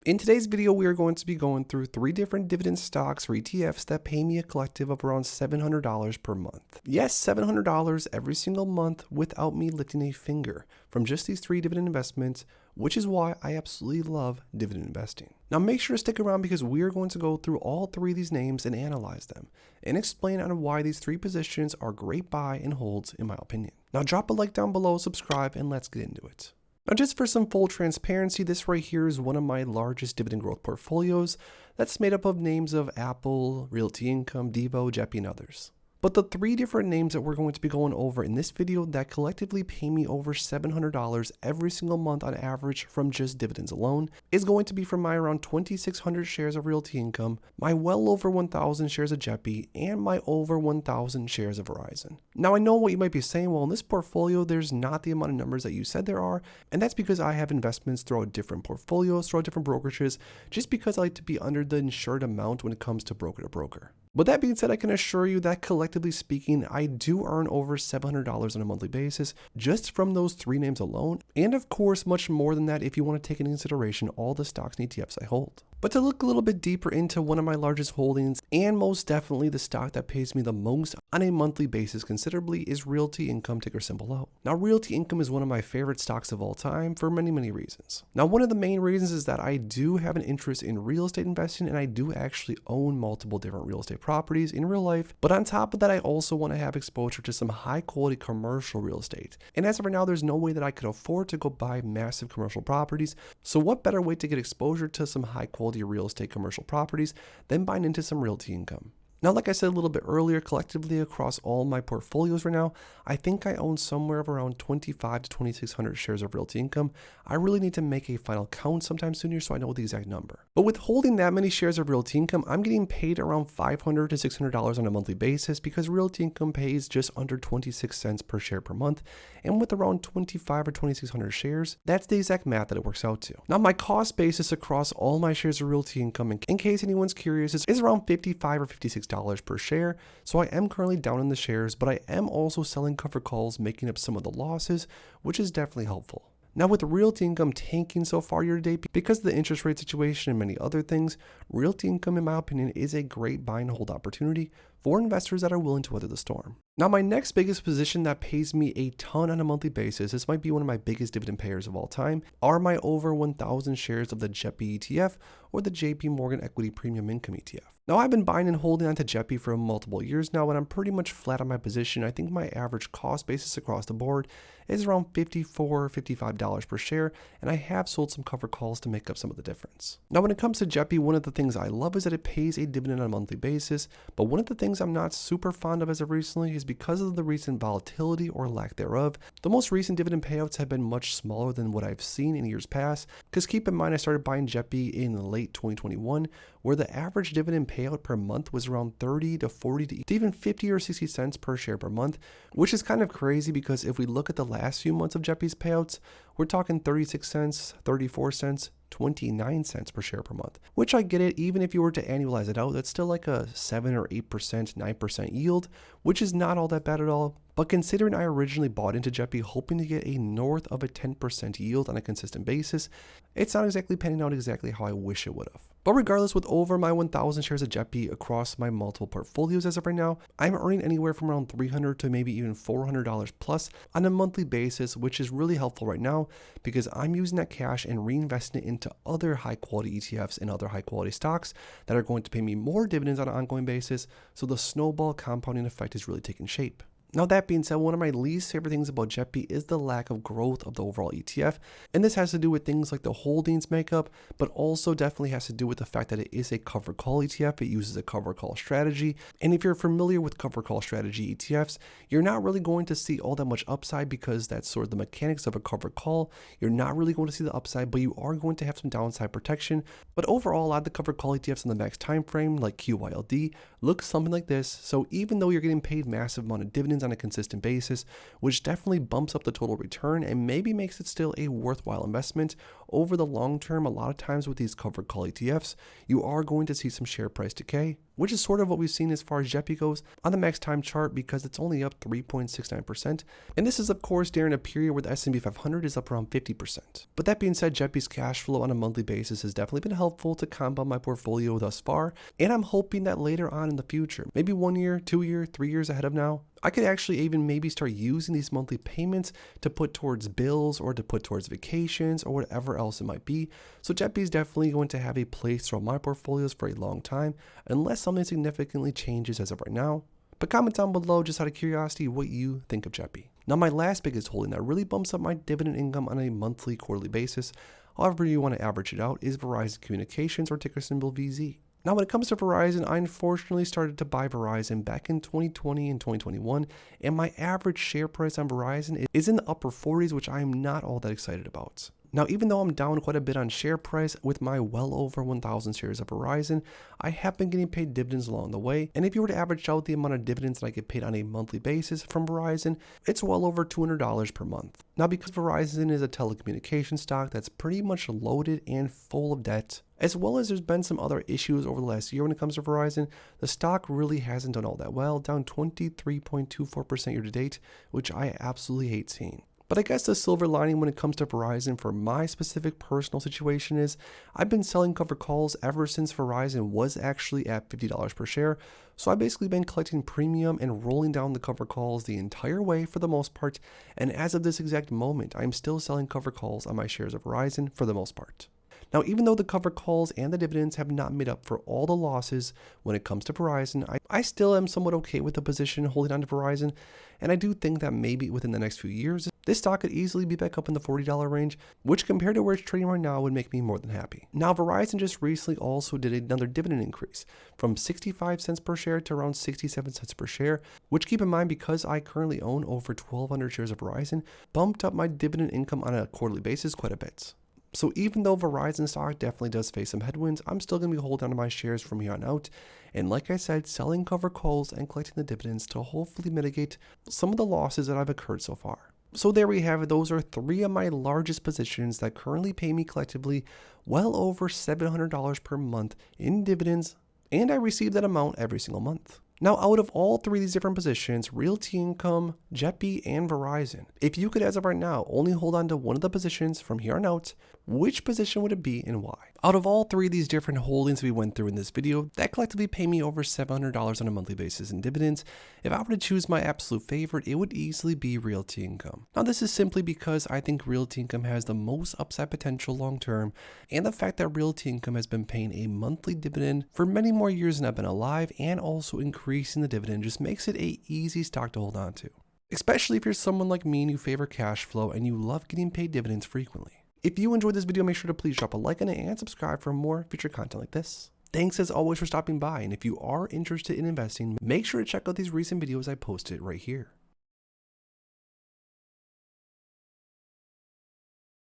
In today's video, we are going to be going through 3 different dividend stocks or ETFs that pay me a collective of around $700 per month. Yes, $700 every single month without me lifting a finger from just these 3 dividend investments, which is why I absolutely love dividend investing. Now make sure to stick around because we are going to go through all 3 of these names and analyze them and explain on why these 3 positions are great buy and holds in my opinion. Now drop a like down below, subscribe, and let's get into it. Now just for some full transparency, this right here is one of my largest dividend growth portfolios that's made up of names of Apple, Realty Income, Devo, Jeppy, and others. But the 3 different names that we're going to be going over in this video that collectively pay me over $700 every single month on average from just dividends alone is going to be from my around 2,600 shares of Realty Income, my well over 1,000 shares of Jeppy, and my over 1,000 shares of Verizon. Now I know what you might be saying, well in this portfolio there's not the amount of numbers that you said there are, and that's because I have investments throughout different portfolios, throughout different brokerages, just because I like to be under the insured amount when it comes to broker to broker. But that being said, I can assure you that collectively speaking, I do earn over $700 on a monthly basis just from those 3 names alone. And of course, much more than that if you want to take into consideration all the stocks and ETFs I hold. But to look a little bit deeper into one of my largest holdings, and most definitely the stock that pays me the most on a monthly basis considerably, is Realty Income, ticker symbol O. Now, Realty Income is one of my favorite stocks of all time for many, many reasons. Now, one of the main reasons is that I do have an interest in real estate investing, and I do actually own multiple different real estate properties in real life. But on top of that, I also want to have exposure to some high quality commercial real estate. And as of right now, there's no way that I could afford to go buy massive commercial properties. So what better way to get exposure to some high quality real estate commercial properties than buying into some Realty Income? Now, like I said a little bit earlier, collectively across all my portfolios right now, I think I own somewhere of around 2,500 to 2,600 shares of Realty Income. I really need to make a final count sometime soon here so I know the exact number. But with holding that many shares of Realty Income, I'm getting paid around $500 to $600 on a monthly basis because Realty Income pays just under 26 cents per share per month. And with around 2,500 or 2,600 shares, that's the exact math that it works out to. Now, my cost basis across all my shares of Realty Income, in case anyone's curious, is around $55 or $56 per share. So I am currently down in the shares, but I am also selling cover calls, making up some of the losses, which is definitely helpful. Now with Realty Income tanking so far year to date because of the interest rate situation and many other things, Realty Income in my opinion is a great buy and hold opportunity for investors that are willing to weather the storm. Now my next biggest position that pays me a ton on a monthly basis, this might be one of my biggest dividend payers of all time, are my over 1,000 shares of the Jeppy ETF or the JP Morgan Equity Premium Income ETF. Now I've been buying and holding onto Jeppy for multiple years now and I'm pretty much flat on my position. I think my average cost basis across the board is around $54 or $55 per share, and I have sold some cover calls to make up some of the difference. Now when it comes to Jeppy, one of the things I love is that it pays a dividend on a monthly basis, but one of the things I'm not super fond of as of recently is because of the recent volatility or lack thereof. The most recent dividend payouts have been much smaller than what I've seen in years past, because keep in mind I started buying Jeppy in late 2021 where the average dividend payout per month was around 30 to 40 to even 50 or 60 cents per share per month, which is kind of crazy because if we look at the last few months of Jeppy's payouts, we're talking 36 cents, 34 cents, 29 cents per share per month, which I get it. Even if you were to annualize it out, that's still like a 7 or 8%, 9% yield, which is not all that bad at all. But considering I originally bought into Jeppy hoping to get a north of a 10% yield on a consistent basis, it's not exactly panning out exactly how I wish it would have. But regardless, with over my 1,000 shares of Jeppy across my multiple portfolios as of right now, I'm earning anywhere from around $300 to maybe even $400 plus on a monthly basis, which is really helpful right now because I'm using that cash and reinvesting it into other high quality ETFs and other high quality stocks that are going to pay me more dividends on an ongoing basis. So the snowball compounding effect is really taking shape. Now that being said, one of my least favorite things about Jeppy is the lack of growth of the overall ETF, and this has to do with things like the holdings makeup, but also definitely has to do with the fact that it is a cover call ETF. It uses a cover call strategy, and if you're familiar with cover call strategy ETFs, you're not really going to see all that much upside because that's sort of the mechanics of a cover call. You're not really going to see the upside, but you are going to have some downside protection. But overall, a lot of the cover call ETFs on the max time frame, like QYLD, look something like this. So even though you're getting paid massive amount of dividends on a consistent basis, which definitely bumps up the total return and maybe makes it still a worthwhile investment, over the long term, a lot of times with these covered call ETFs, you are going to see some share price decay, which is sort of what we've seen as far as JEPI goes on the max time chart because it's only up 3.69%. And this is of course during a period where the S&P 500 is up around 50%. But that being said, JEPI's cash flow on a monthly basis has definitely been helpful to compound my portfolio thus far. And I'm hoping that later on in the future, maybe 1 year, 2 year, 3 years ahead of now, I could actually even maybe start using these monthly payments to put towards bills or to put towards vacations or whatever else it might be. So JEPI is definitely going to have a place throughout my portfolios for a long time, unless something significantly changes as of right now. But comment down below just out of curiosity what you think of JEPI. Now my last biggest holding that really bumps up my dividend income on a monthly, quarterly basis, however you want to average it out, is Verizon Communications or ticker symbol VZ. Now, when it comes to Verizon, I unfortunately started to buy Verizon back in 2020 and 2021, and my average share price on Verizon is in the upper 40s, which I am not all that excited about. Now, even though I'm down quite a bit on share price with my well over 1,000 shares of Verizon, I have been getting paid dividends along the way. And if you were to average out the amount of dividends that I get paid on a monthly basis from Verizon, it's well over $200 per month. Now, because Verizon is a telecommunications stock that's pretty much loaded and full of debt, as well as there's been some other issues over the last year when it comes to Verizon, the stock really hasn't done all that well, down 23.24% year to date, which I absolutely hate seeing. But I guess the silver lining when it comes to Verizon for my specific personal situation is I've been selling covered calls ever since Verizon was actually at $50 per share. So I've basically been collecting premium and rolling down the covered calls the entire way for the most part. And as of this exact moment, I'm still selling covered calls on my shares of Verizon for the most part. Now, even though the covered calls and the dividends have not made up for all the losses when it comes to Verizon, I still am somewhat okay with the position holding on to Verizon. And I do think that maybe within the next few years, this stock could easily be back up in the $40 range, which compared to where it's trading right now would make me more than happy. Now, Verizon just recently also did another dividend increase from 65 cents per share to around 67 cents per share, which keep in mind because I currently own over 1,200 shares of Verizon, bumped up my dividend income on a quarterly basis quite a bit. So even though Verizon stock definitely does face some headwinds, I'm still going to be holding on to my shares from here on out. And like I said, selling covered calls and collecting the dividends to hopefully mitigate some of the losses that have occurred so far. So there we have it. Those are 3 of my largest positions that currently pay me collectively well over $700 per month in dividends. And I receive that amount every single month. Now, out of all 3 of these different positions, Realty Income, JEPI, and Verizon, if you could as of right now only hold on to one of the positions from here on out, which position would it be and why? Out of all 3 of these different holdings we went through in this video, that collectively pay me over $700 on a monthly basis in dividends, if I were to choose my absolute favorite, it would easily be Realty Income. Now, this is simply because I think Realty Income has the most upside potential long term, and the fact that Realty Income has been paying a monthly dividend for many more years than I've been alive, and also increasing the dividend just makes it an easy stock to hold on to. Especially if you're someone like me and you favor cash flow and you love getting paid dividends frequently. If you enjoyed this video, make sure to please drop a like on it and subscribe for more future content like this. Thanks as always for stopping by, and if you are interested in investing, make sure to check out these recent videos I posted right here.